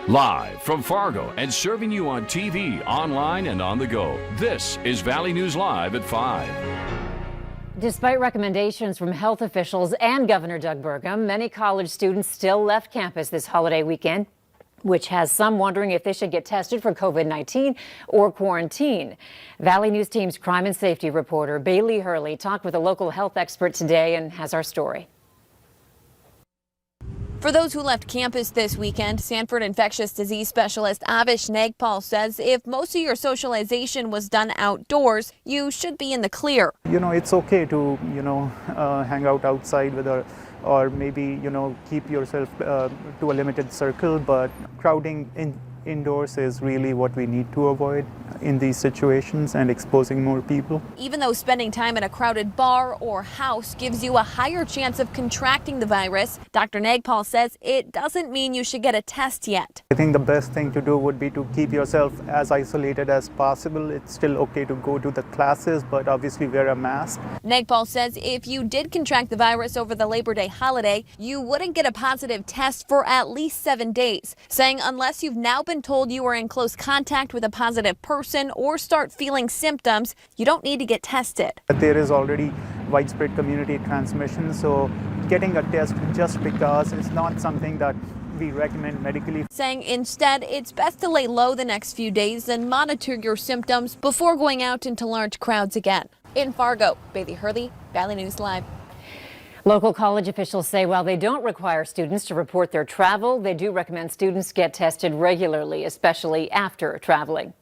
Live from Fargo and serving you on TV, online, and on the go, this is Valley News Live at 5. Despite recommendations from health officials and Governor Doug Burgum, many college students still left campus this holiday weekend, which has some wondering if they should get tested for COVID-19 or quarantine. Valley News Team's crime and safety reporter Bailey Hurley talked with a local health expert today and has our story. For those who left campus this weekend, Sanford infectious disease specialist Avish Nagpal says if most of your socialization was done outdoors, you should be in the clear. It's okay to, hang out outside with or maybe, keep yourself to a limited circle, but crowding indoors is really what we need to avoid in these situations and exposing more people. Even though spending time in a crowded bar or house gives you a higher chance of contracting the virus, Dr. Nagpal says it doesn't mean you should get a test yet. I think the best thing to do would be to keep yourself as isolated as possible. It's still okay to go to the classes, but obviously wear a mask. Nagpal says if you did contract the virus over the Labor Day holiday, you wouldn't get a positive test for at least 7 days, saying unless you've now been told you are in close contact with a positive person or start feeling symptoms, you don't need to get tested. There is already widespread community transmission, so getting a test just because is not something that we recommend medically. Saying instead, it's best to lay low the next few days and monitor your symptoms before going out into large crowds again. In Fargo, Bailey Hurley, Valley News Live. Local college officials say while they don't require students to report their travel, they do recommend students get tested regularly, especially after traveling.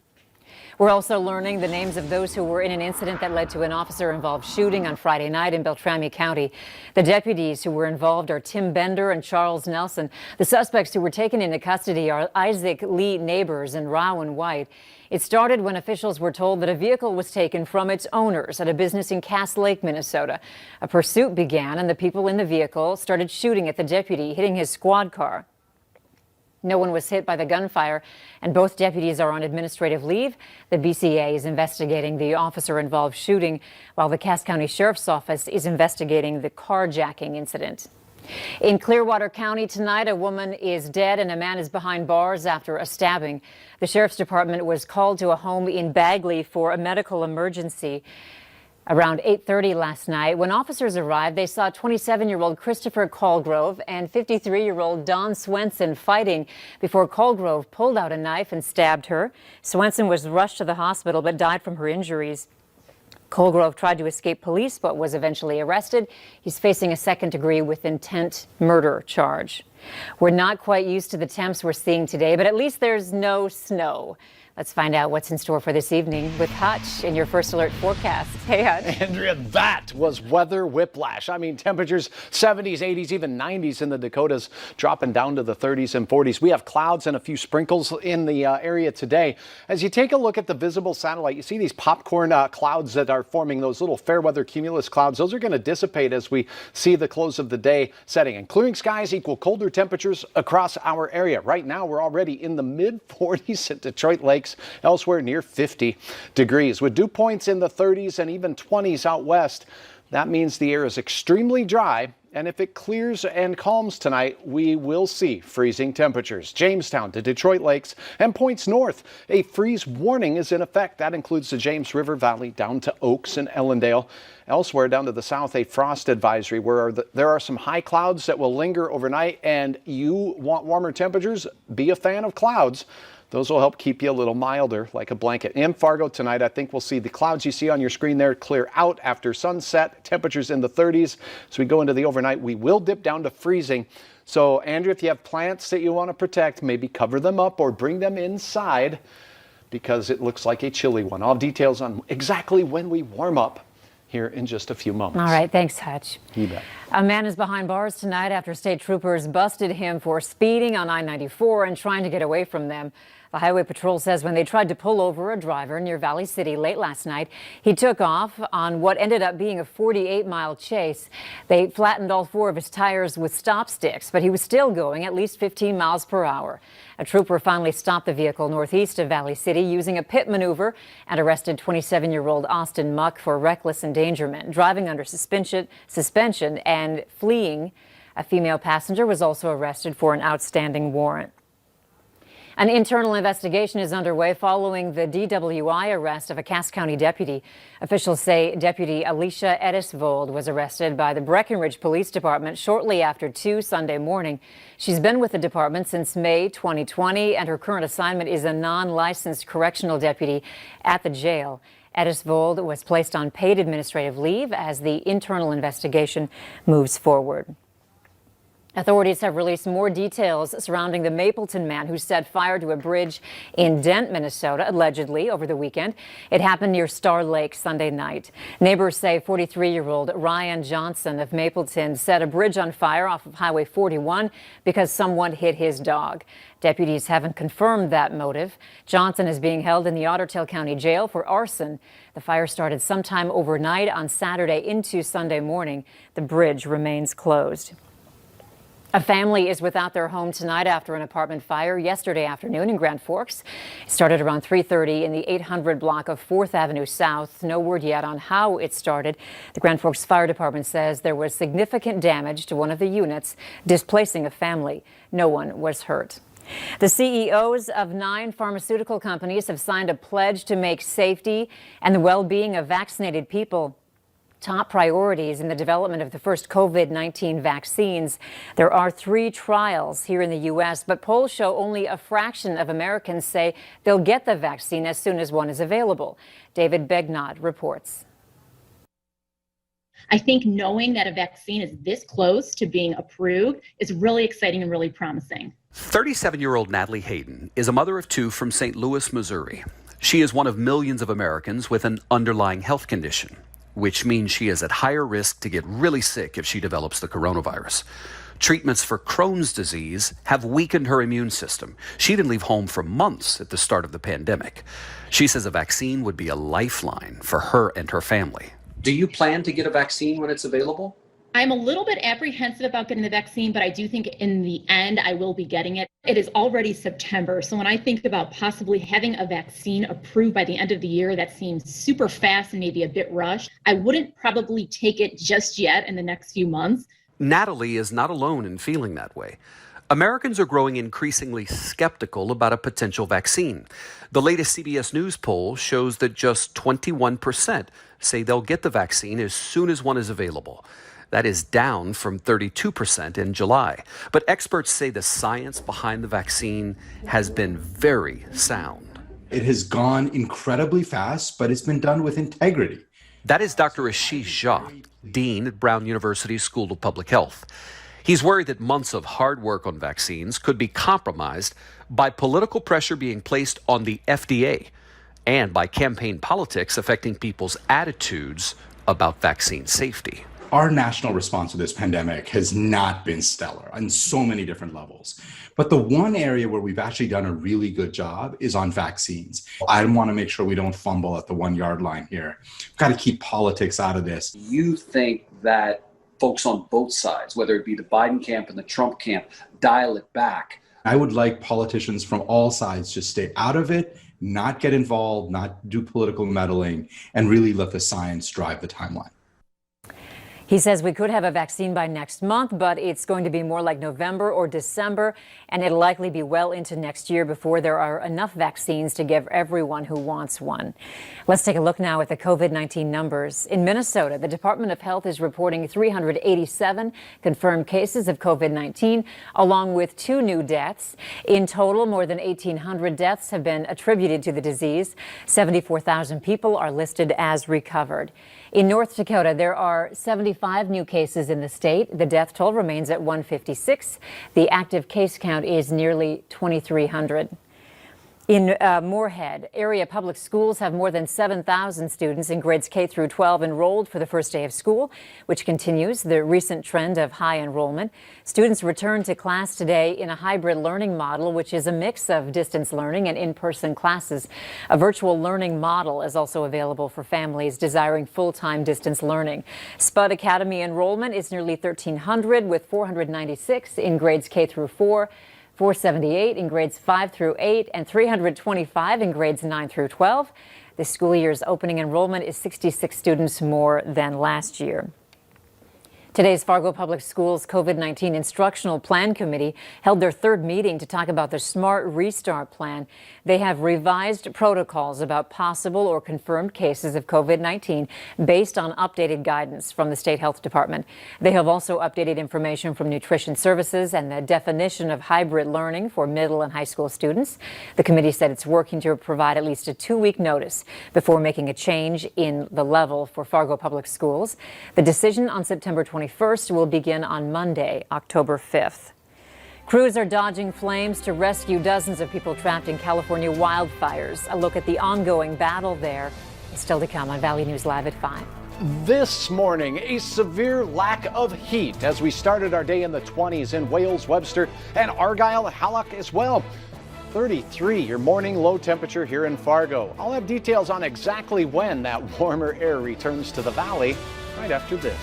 We're also learning the names of those who were in an incident that led to an officer-involved shooting on Friday night in Beltrami County. The deputies who were involved are Tim Bender and Charles Nelson. The suspects who were taken into custody are Isaac Lee Neighbors and Rowan White. It started when officials were told that a vehicle was taken from its owners at a business in Cass Lake, Minnesota. A pursuit began and the people in the vehicle started shooting at the deputy, hitting his squad car. No one was hit by the gunfire, and both deputies are on administrative leave. The BCA is investigating the officer-involved shooting, while the Cass County Sheriff's Office is investigating the carjacking incident. In Clearwater County tonight, a woman is dead and a man is behind bars after a stabbing. The Sheriff's Department was called to a home in Bagley for a medical emergency. Around 8:30 last night, when officers arrived, they saw 27-year-old Christopher Colgrove and 53-year-old Don Swenson fighting before Colgrove pulled out a knife and stabbed her. Swenson was rushed to the hospital but died from her injuries. Colgrove tried to escape police but was eventually arrested. He's facing a second-degree with intent murder charge. We're not quite used to the temps we're seeing today, but at least there's no snow. Let's find out what's in store for this evening with Hutch in your First Alert forecast. Hey, Hutch. Andrea, that was weather whiplash. I mean, temperatures 70s, 80s, even 90s in the Dakotas, dropping down to the 30s and 40s. We have clouds and a few sprinkles in the area today. As you take a look at the visible satellite, you see these popcorn clouds that are forming, those little fair weather cumulus clouds. Those are going to dissipate as we see the close of the day setting. And clearing skies equal colder temperatures across our area. Right now, we're already in the mid-40s at Detroit Lakes. Elsewhere near 50 degrees with dew points in the 30s and even 20s out west. That means the air is extremely dry, and if it clears and calms tonight, we will see freezing temperatures. Jamestown to Detroit Lakes and points north. A freeze warning is in effect. That includes the James River Valley down to Oaks and Ellendale. Elsewhere down to the south, a frost advisory where there are some high clouds that will linger overnight, and you want warmer temperatures, be a fan of clouds. Those will help keep you a little milder, like a blanket. In Fargo tonight, I think we'll see the clouds you see on your screen there clear out after sunset. Temperatures in the 30s. As we go into the overnight, we will dip down to freezing. So, Andrew, if you have plants that you want to protect, maybe cover them up or bring them inside because it looks like a chilly one. I'll have details on exactly when we warm up here in just a few moments. All right, thanks, Hutch. You bet. A man is behind bars tonight after state troopers busted him for speeding on I-94 and trying to get away from them. The Highway Patrol says when they tried to pull over a driver near Valley City late last night, he took off on what ended up being a 48-mile chase. They flattened all 4 of his tires with stop sticks, but he was still going at least 15 miles per hour. A trooper finally stopped the vehicle northeast of Valley City using a pit maneuver and arrested 27-year-old Austin Muck for reckless endangerment, driving under suspension and fleeing. A female passenger was also arrested for an outstanding warrant. An internal investigation is underway following the DWI arrest of a Cass County deputy. Officials say Deputy Alicia Edisvold was arrested by the Breckenridge Police Department shortly after 2 Sunday morning. She's been with the department since May 2020, and her current assignment is a non-licensed correctional deputy at the jail. Edisvold was placed on paid administrative leave as the internal investigation moves forward. Authorities have released more details surrounding the Mapleton man who set fire to a bridge in Dent, Minnesota, allegedly over the weekend. It happened near Star Lake Sunday night. Neighbors say 43-year-old Ryan Johnson of Mapleton set a bridge on fire off of Highway 41 because someone hit his dog. Deputies haven't confirmed that motive. Johnson is being held in the Otter Tail County Jail for arson. The fire started sometime overnight on Saturday into Sunday morning. The bridge remains closed. A family is without their home tonight after an apartment fire yesterday afternoon in Grand Forks. It started around 3:30 in the 800 block of 4th Avenue South. No word yet on how it started. The Grand Forks Fire Department says there was significant damage to one of the units, displacing a family. No one was hurt. The CEOs of 9 pharmaceutical companies have signed a pledge to make safety and the well-being of vaccinated people top priorities in the development of the first COVID-19 vaccines. There are 3 trials here in the U.S., but polls show only a fraction of Americans say they'll get the vaccine as soon as one is available. David Begnot reports. I think knowing that a vaccine is this close to being approved is really exciting and really promising. 37-year-old Natalie Hayden is a mother of 2 from St. Louis, Missouri. She is one of millions of Americans with an underlying health condition, which means she is at higher risk to get really sick if she develops the coronavirus. Treatments for Crohn's disease have weakened her immune system. She didn't leave home for months at the start of the pandemic. She says a vaccine would be a lifeline for her and her family. Do you plan to get a vaccine when it's available? I'm a little bit apprehensive about getting the vaccine, but I do think in the end I will be getting it. It is already September, so when I think about possibly having a vaccine approved by the end of the year, that seems super fast and maybe a bit rushed. I wouldn't probably take it just yet in the next few months. Natalie is not alone in feeling that way. Americans are growing increasingly skeptical about a potential vaccine. The latest CBS News poll shows that just 21% say they'll get the vaccine as soon as one is available. That is down from 32% in July. But experts say the science behind the vaccine has been very sound. It has gone incredibly fast, but it's been done with integrity. That is Dr. Ashish Jha, Dean at Brown University School of Public Health. He's worried that months of hard work on vaccines could be compromised by political pressure being placed on the FDA and by campaign politics affecting people's attitudes about vaccine safety. Our national response to this pandemic has not been stellar on so many different levels. But the one area where we've actually done a really good job is on vaccines. I want to make sure we don't fumble at the 1-yard line here. We've got to keep politics out of this. You think that folks on both sides, whether it be the Biden camp and the Trump camp, dial it back? I would like politicians from all sides to stay out of it, not get involved, not do political meddling, and really let the science drive the timeline. He says we could have a vaccine by next month, but it's going to be more like November or December, and it'll likely be well into next year before there are enough vaccines to give everyone who wants one. Let's take a look now at the COVID-19 numbers. In Minnesota, the Department of Health is reporting 387 confirmed cases of COVID-19, along with 2 new deaths. In total, more than 1,800 deaths have been attributed to the disease. 74,000 people are listed as recovered. In North Dakota, there are 75 new cases in the state. The death toll remains at 156. The active case count is nearly 2,300. In Moorhead, area public schools have more than 7,000 students in grades K through 12 enrolled for the first day of school, which continues the recent trend of high enrollment. Students return to class today in a hybrid learning model, which is a mix of distance learning and in-person classes. A virtual learning model is also available for families desiring full-time distance learning. Spud Academy enrollment is nearly 1,300, with 496 in grades K through 4. 478 in grades 5 through 8, and 325 in grades 9 through 12. This school year's opening enrollment is 66 students more than last year. Today's Fargo Public Schools COVID-19 Instructional Plan Committee held their third meeting to talk about the Smart Restart Plan. They have revised protocols about possible or confirmed cases of COVID-19 based on updated guidance from the State Health Department. They have also updated information from Nutrition Services and the definition of hybrid learning for middle and high school students. The committee said it's working to provide at least a 2-week notice before making a change in the level for Fargo Public Schools. The decision on September 21st will begin on Monday, October 5th. Crews are dodging flames to rescue dozens of people trapped in California wildfires. A look at the ongoing battle there is still to come on Valley News Live at 5. This morning, a severe lack of heat as we started our day in the 20s in Wales, Webster, and Argyle, Hallock as well. 33, your morning low temperature here in Fargo. I'll have details on exactly when that warmer air returns to the valley right after this.